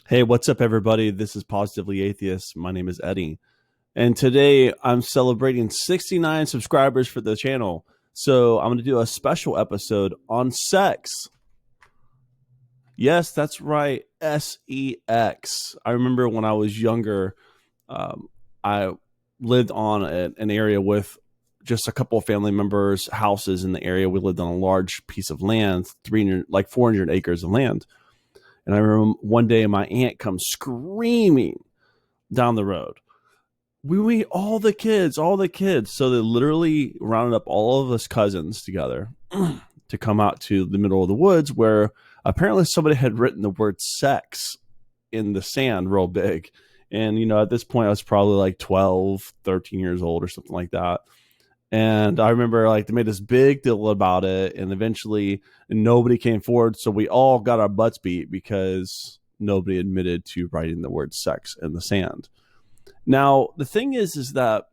Hey, what's up, everybody? This is Positively Atheist. My name is Eddie. And today I'm celebrating 69 subscribers for the channel. So I'm going to do a special episode on sex. Yes, that's right. SEX. I remember when I was younger, I lived on an area with just a couple of family members' houses in the area. We lived on a large piece of land, 400 acres of land. And I remember one day my aunt comes screaming down the road. We all the kids. So they literally rounded up all of us cousins together to come out to the middle of the woods where apparently somebody had written the word sex in the sand real big. And, at this point I was probably like 12, 13 years old or something like that. And I remember they made this big deal about it, and eventually nobody came forward. So we all got our butts beat because nobody admitted to writing the word sex in the sand. Now, the thing is that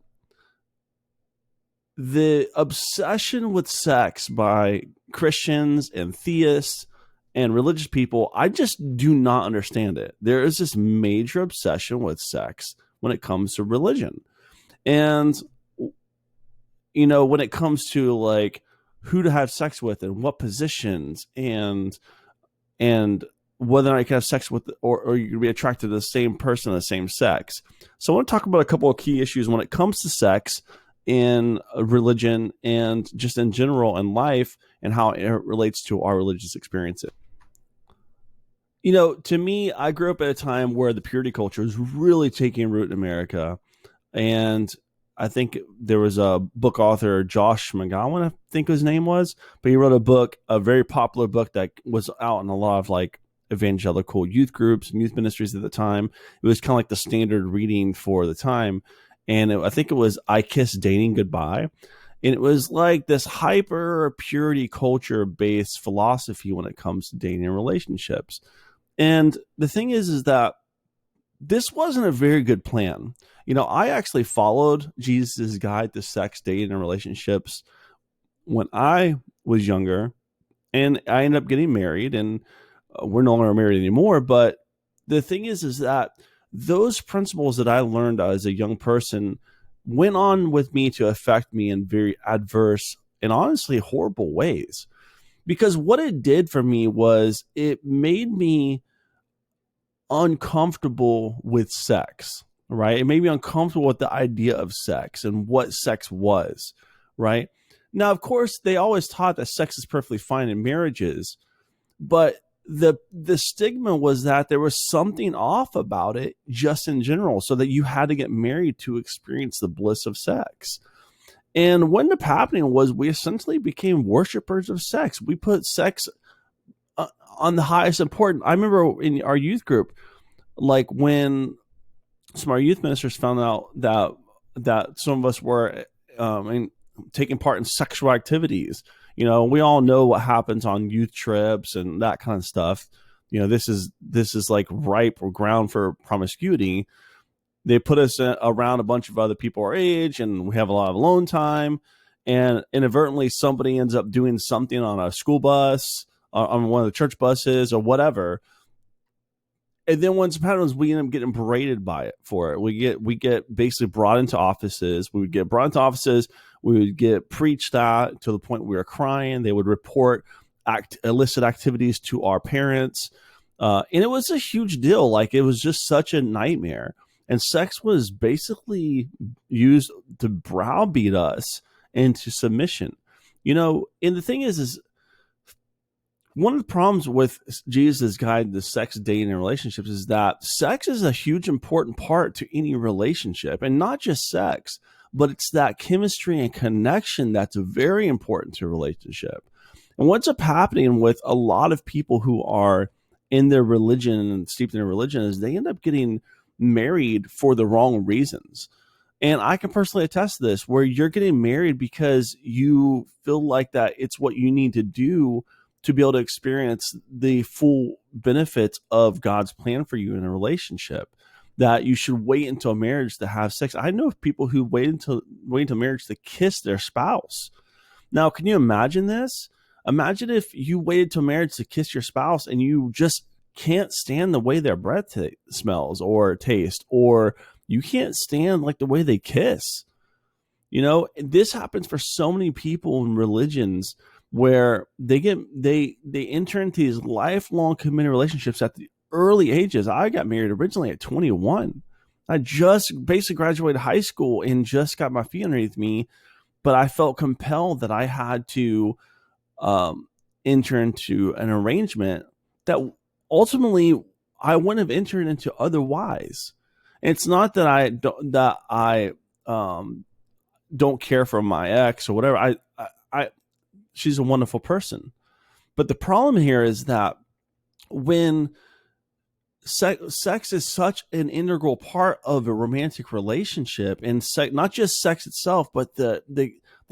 the obsession with sex by Christians and theists and religious people, I just do not understand it. There is this major obsession with sex when it comes to religion. And when it comes to who to have sex with and what positions and whether or not you can have sex with or you can be attracted to the same person of the same sex. So I want to talk about a couple of key issues when it comes to sex in religion and just in general in life and how it relates to our religious experiences. To me, I grew up at a time where the purity culture was really taking root in America. And I think there was a book author, Josh McGowan, I think his name was, but he wrote a book, a very popular book that was out in a lot of evangelical youth groups and youth ministries at the time. It was kind of like the standard reading for the time. And I think it was I Kiss Dating Goodbye. And it was like this hyper purity culture based philosophy when it comes to dating and relationships. And the thing is that this wasn't a very good plan. I actually followed Jesus' guide to sex, dating, and relationships when I was younger, and I ended up getting married, and we're no longer married anymore. But the thing is that those principles that I learned as a young person went on with me to affect me in very adverse and honestly horrible ways. Because what it did for me was it made me uncomfortable with sex, right? It made me uncomfortable with the idea of sex and what sex was, right? Now, of course, they always taught that sex is perfectly fine in marriages, but the stigma was that there was something off about it just in general, so that you had to get married to experience the bliss of sex. And what ended up happening was we essentially became worshipers of sex. We put sex on the highest important. I remember in our youth group, when some of our youth ministers found out that some of us were taking part in sexual activities. We all know what happens on youth trips and that kind of stuff. This is like ripe ground for promiscuity. They put us around a bunch of other people our age, and we have a lot of alone time. And inadvertently, somebody ends up doing something on a school bus, on one of the church buses, or whatever. And then once happens, we end up getting berated by it for it. We get basically brought into offices. We would get brought into offices. We would get preached at to the point we were crying. They would report illicit activities to our parents. And it was a huge deal. It was just such a nightmare. And sex was basically used to browbeat us into submission. And the thing is one of the problems with Jesus' guide to sex, dating, and relationships is that sex is a huge important part to any relationship, and not just sex, but it's that chemistry and connection that's very important to a relationship. And what's up happening with a lot of people who are in their religion and steeped in their religion is they end up getting married for the wrong reasons. And I can personally attest to this, where you're getting married because you feel like that it's what you need to do to be able to experience the full benefits of God's plan for you in a relationship, that you should wait until marriage to have sex. I know people who wait until marriage to kiss their spouse. Now, can you imagine this? Imagine if you waited till marriage to kiss your spouse and you just can't stand the way their breath smells or tastes, or you can't stand like the way they kiss. You know, this happens for so many people in religions where they enter into these lifelong committed relationships at the early ages. I got married originally at 21. I just basically graduated high school and just got my feet underneath me, but I felt compelled that I had to enter into an arrangement that ultimately I wouldn't have entered into otherwise. It's not that I don't care for my ex or whatever. She's a wonderful person, but the problem here is that when sex is such an integral part of a romantic relationship, and not just sex itself, but the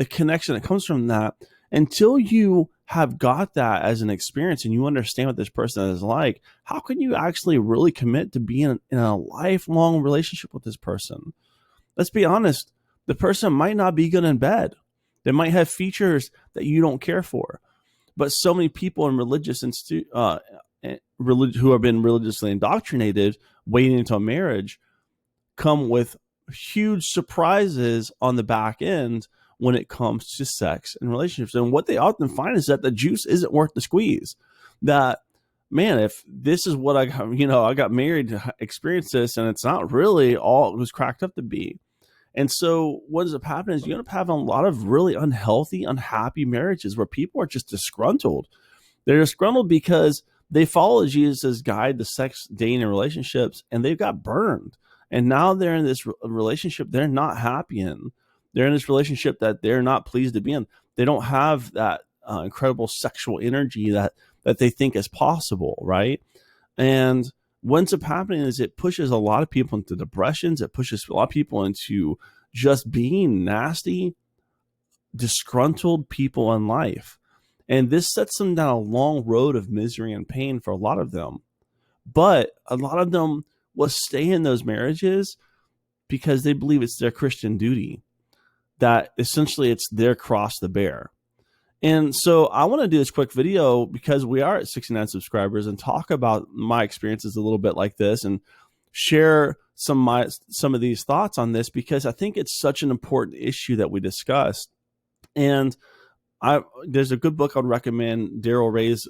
connection that comes from that, until you have got that as an experience and you understand what this person is like, how can you actually really commit to being in a lifelong relationship with this person? Let's be honest. The person might not be good in bed. They might have features that you don't care for. But so many people in who have been religiously indoctrinated, waiting until marriage, come with huge surprises on the back end when it comes to sex and relationships. And what they often find is that the juice isn't worth the squeeze. That, man, if this is what I got married to experience this, and it's not really all it was cracked up to be. And so what ends up happening is you end up having a lot of really unhealthy, unhappy marriages where people are just disgruntled. They're disgruntled because they follow Jesus' guide to sex, dating, and relationships, and they've got burned. And now they're in this relationship they're not happy in. They're in this relationship that they're not pleased to be in. They don't have that incredible sexual energy that they think is possible, right? And what ends up happening is it pushes a lot of people into depressions. It pushes a lot of people into just being nasty, disgruntled people in life. And this sets them down a long road of misery and pain for a lot of them. But a lot of them will stay in those marriages because they believe it's their Christian duty, that essentially it's their cross to bear. And so I want to do this quick video because we are at 69 subscribers and talk about my experiences a little bit like this and share some of these thoughts on this, because I think it's such an important issue that we discussed. And there's a good book I'd recommend, Daryl Ray's,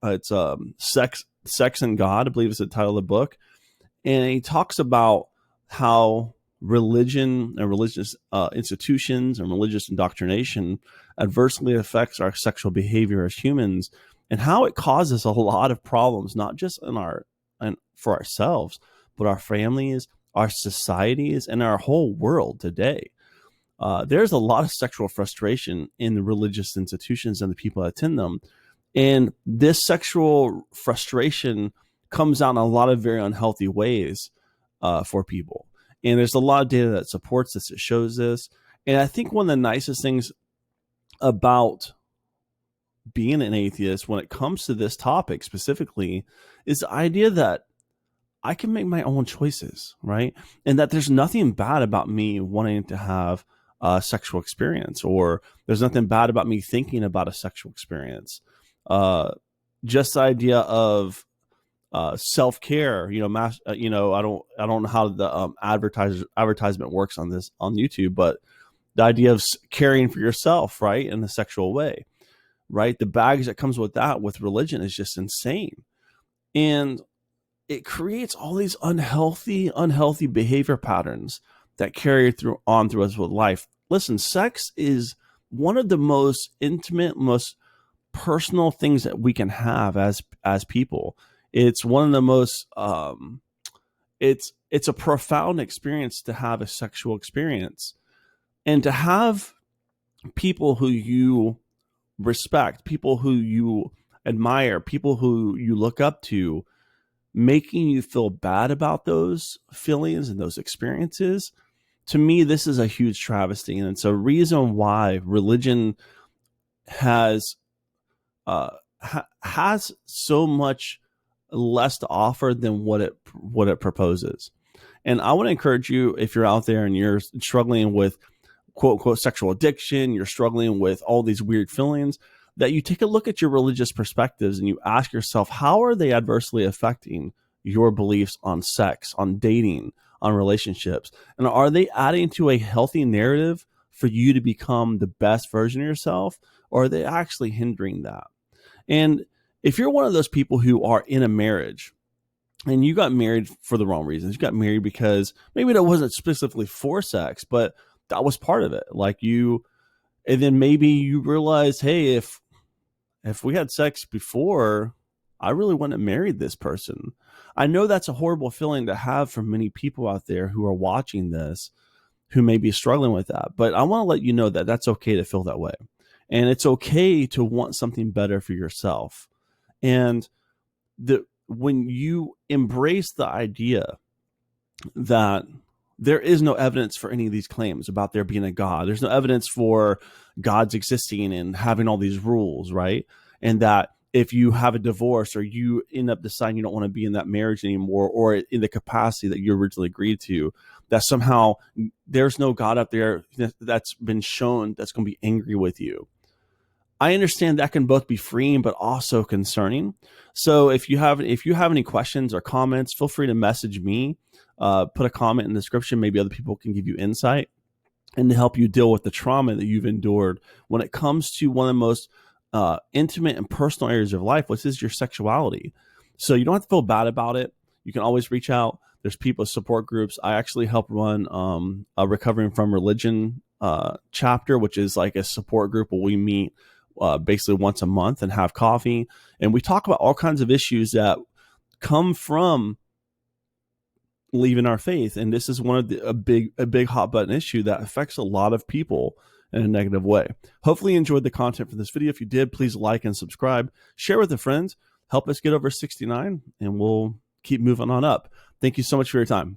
it's Sex and God, I believe is the title of the book. And he talks about how religion and religious institutions and religious indoctrination adversely affects our sexual behavior as humans, and how it causes a lot of problems, not just for ourselves, but our families, our societies, and our whole world today. There's a lot of sexual frustration in the religious institutions and the people that attend them. And this sexual frustration comes out in a lot of very unhealthy ways for people. And there's a lot of data that supports this. It shows this. And I think one of the nicest things about being an atheist when it comes to this topic specifically is the idea that I can make my own choices, right? And that there's nothing bad about me wanting to have a sexual experience, or there's nothing bad about me thinking about a sexual experience. Just the idea of self-care, I don't know how the advertisement works on YouTube, but the idea of caring for yourself, right, in a sexual way, right? The baggage that comes with that, with religion, is just insane. And it creates all these unhealthy behavior patterns that carry on through us with life. Listen, sex is one of the most intimate, most personal things that we can have as people. It's one of the most it's a profound experience to have a sexual experience, and to have people who you respect, people who you admire, people who you look up to, making you feel bad about those feelings and those experiences. To me, this is a huge travesty, and it's a reason why religion has so much less to offer than what it proposes. And I want to encourage you, if you're out there and you're struggling with quote unquote sexual addiction, you're struggling with all these weird feelings, that you take a look at your religious perspectives and you ask yourself, how are they adversely affecting your beliefs on sex, on dating, on relationships? And are they adding to a healthy narrative for you to become the best version of yourself, or are they actually hindering that? And if you're one of those people who are in a marriage and you got married for the wrong reasons, you got married because maybe that wasn't specifically for sex, but that was part of it. And then maybe you realize, hey, if we had sex before, I really wouldn't have married this person. I know that's a horrible feeling to have for many people out there who are watching this, who may be struggling with that. But I want to let you know that that's okay to feel that way. And it's okay to want something better for yourself. And when you embrace the idea that there is no evidence for any of these claims about there being a God, there's no evidence for God's existing and having all these rules, right? And that if you have a divorce or you end up deciding you don't want to be in that marriage anymore, or in the capacity that you originally agreed to, that somehow there's no God up there that's been shown that's going to be angry with you. I understand that can both be freeing but also concerning. So if you have any questions or comments, feel free to message me. Put a comment in the description. Maybe other people can give you insight and to help you deal with the trauma that you've endured when it comes to one of the most intimate and personal areas of life, which is your sexuality. So you don't have to feel bad about it. You can always reach out. There's people, support groups. I actually help run a Recovering from Religion chapter, which is like a support group where we meet basically once a month and have coffee. And we talk about all kinds of issues that come from leaving our faith. And this is one of a big hot button issue that affects a lot of people in a negative way. Hopefully you enjoyed the content from this video. If you did, please like and subscribe, share with a friend, help us get over 69, and we'll keep moving on up. Thank you so much for your time. Bye.